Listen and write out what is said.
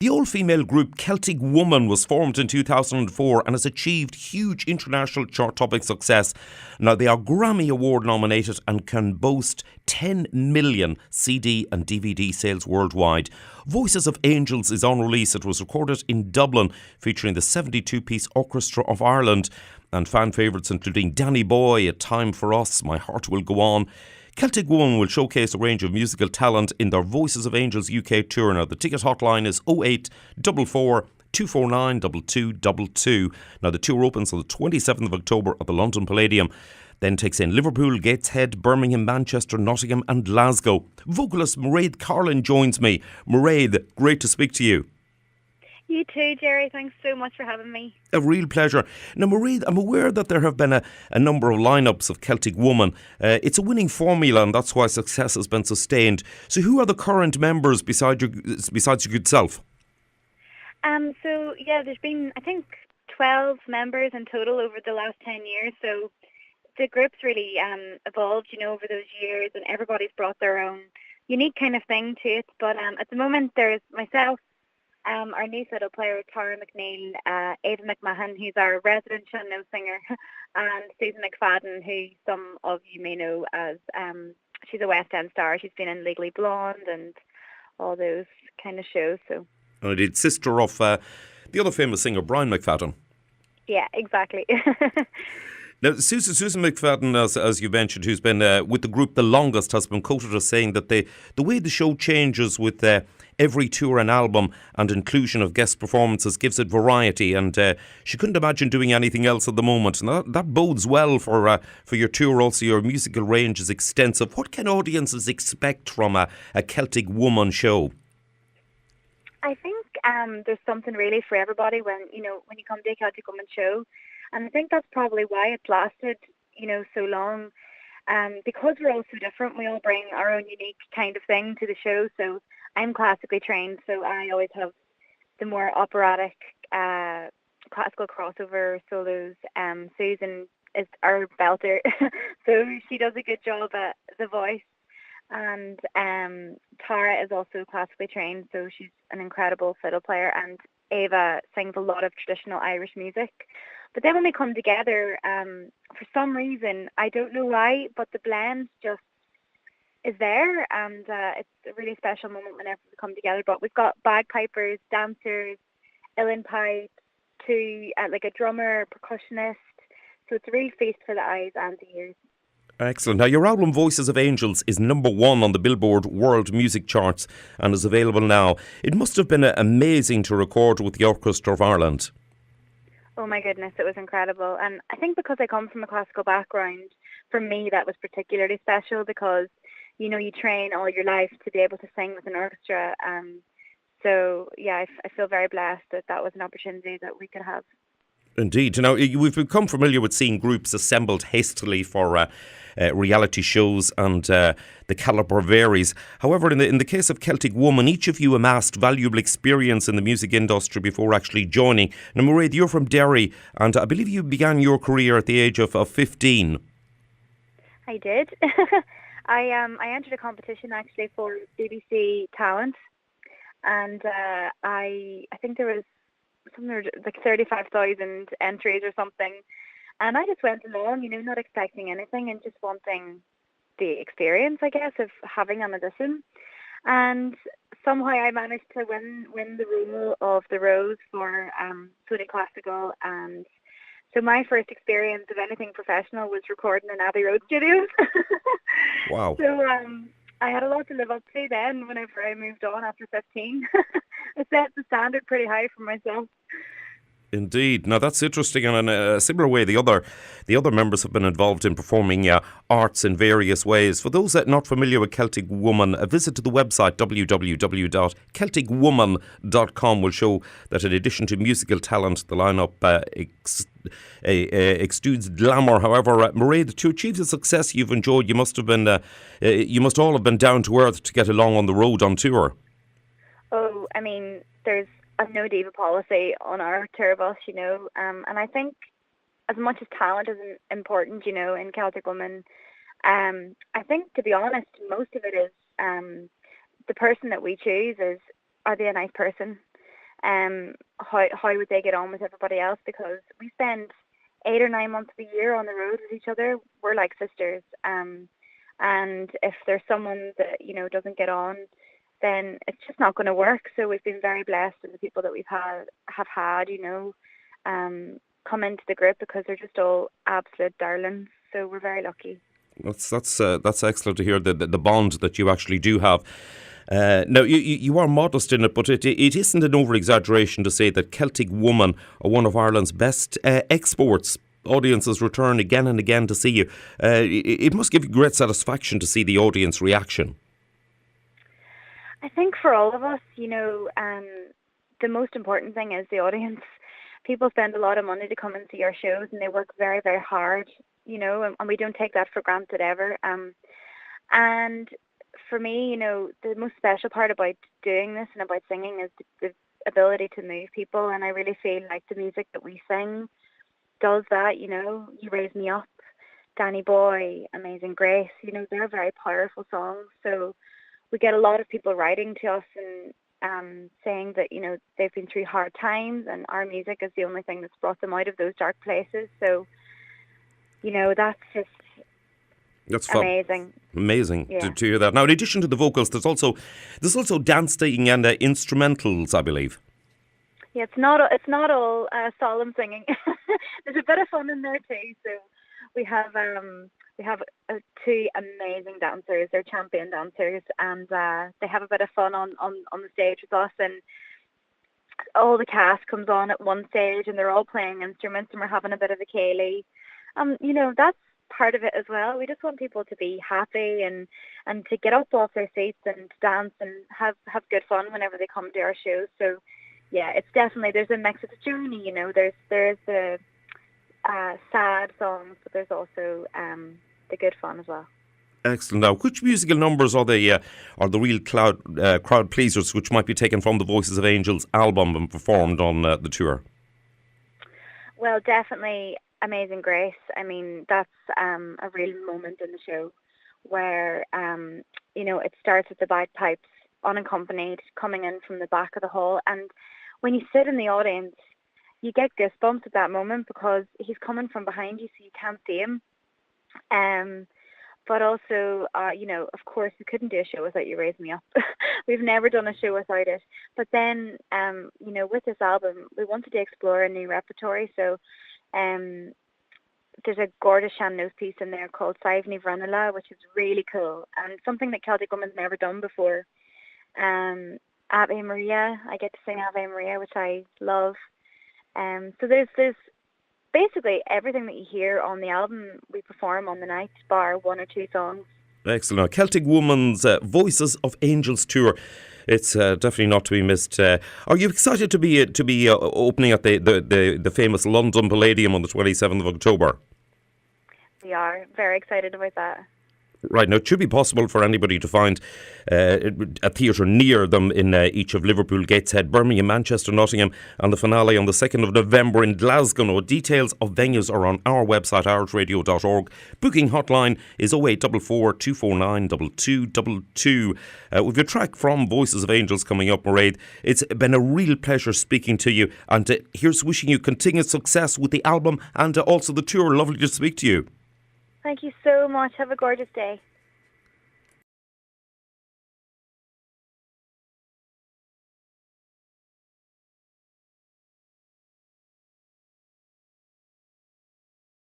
The all-female group Celtic Woman was formed in 2004 and has achieved huge international chart-topping success. Now, they are Grammy Award nominated and can boast 10 million CD and DVD sales worldwide. Voices of Angels is on release. It was recorded in Dublin, featuring the 72-piece Orchestra of Ireland and fan favourites including Danny Boy, A Time for Us, My Heart Will Go On. Celtic Woman will showcase a range of musical talent in their Voices of Angels UK tour. Now, the ticket hotline is 0844 249 2222. Now, the tour opens on the 27th of October at the London Palladium, then takes in Liverpool, Gateshead, Birmingham, Manchester, Nottingham and Glasgow. Vocalist Mairéad Carlin joins me. Mairéad, great to speak to you. You too, Jerry. Thanks so much for having me. A real pleasure. Now, Mairéad, I'm aware that there have been a number of lineups of Celtic Woman. It's a winning formula, and that's why success has been sustained. So who are the current members besides your good self? There's been, I think, 12 members in total over the last 10 years. So the group's really evolved, over those years, and everybody's brought their own unique kind of thing to it. But at the moment, there's myself, our new fiddle player, Tara McNeil, Ava McMahon, who's our resident no singer, and Susan McFadden, who some of you may know as, she's a West End star. She's been in Legally Blonde and all those kind of shows. So, indeed, sister of the other famous singer, Brian McFadden. Yeah, exactly. Now, Susan McFadden, as you mentioned, who's been with the group the longest, has been quoted as saying that the way the show changes with every tour and album and inclusion of guest performances gives it variety, and she couldn't imagine doing anything else at the moment. And that bodes well for your tour. Also, your musical range is extensive. What can audiences expect from a Celtic Woman show? I think there's something really for everybody when you come to a Celtic Woman show. And I think that's probably why it's lasted, so long. Because we're all so different, we all bring our own unique kind of thing to the show. So I'm classically trained, so I always have the more operatic, classical crossover solos. Susan is our belter, so she does a good job at the voice. And Tara is also classically trained, so she's an incredible fiddle player. And Ava sings a lot of traditional Irish music. But then when we come together, for some reason, I don't know why, but the blend just is there, and it's a really special moment whenever we come together. But we've got bagpipers, dancers, uilleann pipes, a drummer, percussionist. So it's a real feast for the eyes and the ears. Excellent. Now, your album Voices of Angels is #1 on the Billboard World Music Charts and is available now. It must have been amazing to record with the Orchestra of Ireland. Oh my goodness, it was incredible. And I think because I come from a classical background, for me that was particularly special because, you train all your life to be able to sing with an orchestra. So, yeah, I feel very blessed that was an opportunity that we could have. Indeed. Now, we've become familiar with seeing groups assembled hastily for reality shows, and the calibre varies. However, in the case of Celtic Woman, each of you amassed valuable experience in the music industry before actually joining. Now, Mairéad, you're from Derry, and I believe you began your career at the age of 15. I did. I entered a competition actually for BBC Talent, and I think there was something like 35,000 entries or something, and I just went along, not expecting anything and just wanting the experience, I guess, of having an audition. And somehow I managed to win the role of the Rose for Sony Classical, and so my first experience of anything professional was recording in Abbey Road Studios. Wow. So I had a lot to live up to then whenever I moved on after 15. I set the standard pretty high for myself. Indeed. Now, that's interesting. And in a similar way, the other members have been involved in performing arts in various ways. For those that are not familiar with Celtic Woman, a visit to the website www.celticwoman.com will show that in addition to musical talent, the lineup exudes glamour. However, Mairéad, to achieve the success you've enjoyed, you must all have been down to earth to get along on the road on tour. Oh, I mean, there's a no diva policy on our tour bus, and I think as much as talent is important, in Celtic Woman, I think, to be honest, most of it is the person that we choose are they a nice person? how would they get on with everybody else? Because we spend 8 or 9 months of the year on the road with each other. We're like sisters. And if there's someone that, doesn't get on, then it's just not going to work. So we've been very blessed with the people that have had, come into the group, because they're just all absolute darlings. So we're very lucky. That's excellent to hear the bond that you actually do have. Now, you are modest in it, but it isn't an over-exaggeration to say that Celtic Woman are one of Ireland's best exports. Audiences return again and again to see you. It must give you great satisfaction to see the audience reaction. I think for all of us, the most important thing is the audience. People spend a lot of money to come and see our shows, and they work very, very hard, and we don't take that for granted ever. And for me, the most special part about doing this and about singing is the ability to move people. And I really feel like the music that we sing does that. You Raise Me Up, Danny Boy, Amazing Grace, they're very powerful songs. So we get a lot of people writing to us and saying that, they've been through hard times, and our music is the only thing that's brought them out of those dark places. So, that's just... That's amazing. Amazing yeah. to hear that. Now, in addition to the vocals, there's also dancing and instrumentals, I believe. Yeah, it's not all solemn singing. There's a bit of fun in there too. So we have two amazing dancers. They're champion dancers, and they have a bit of fun on the stage with us. And all the cast comes on at one stage, and they're all playing instruments, and we're having a bit of a ceilidh. That's part of it as well. We just want people to be happy and to get up off their seats and dance and have good fun whenever they come to our shows. So yeah, it's definitely, there's a mix of the journey, there's the sad songs, but there's also the good fun as well. Excellent. Now, which musical numbers are the real crowd pleasers, which might be taken from the Voices of Angels album and performed on the tour? Well, definitely Amazing Grace. I mean, that's a real moment in the show where, it starts with the bagpipes unaccompanied coming in from the back of the hall. And when you sit in the audience, you get goosebumps at that moment, because he's coming from behind you, so you can't see him. But also, of course, we couldn't do a show without You Raise Me Up. We've never done a show without it. But then, with this album, we wanted to explore a new repertory. So there's a gorgeous Shannon piece in there called Saivni Vranila, which is really cool and something that Celtic Woman's never done before. Ave Maria, I get to sing Ave Maria, which I love. So there's basically everything that you hear on the album we perform on the night, bar one or two songs. Excellent. Now, Celtic Woman's Voices of Angels tour. It's definitely not to be missed. Are you excited to be opening at the famous London Palladium on the 27th of October? We are very excited about that. Right, now it should be possible for anybody to find a theatre near them in each of Liverpool, Gateshead, Birmingham, Manchester, Nottingham, and the finale on the 2nd of November in Glasgow. Now, details of venues are on our website, irishradio.org. Booking hotline is 0844 249 2222. With your track from Voices of Angels coming up, Mairéad, it's been a real pleasure speaking to you, and here's wishing you continued success with the album and also the tour. Lovely to speak to you. Thank you so much. Have a gorgeous day.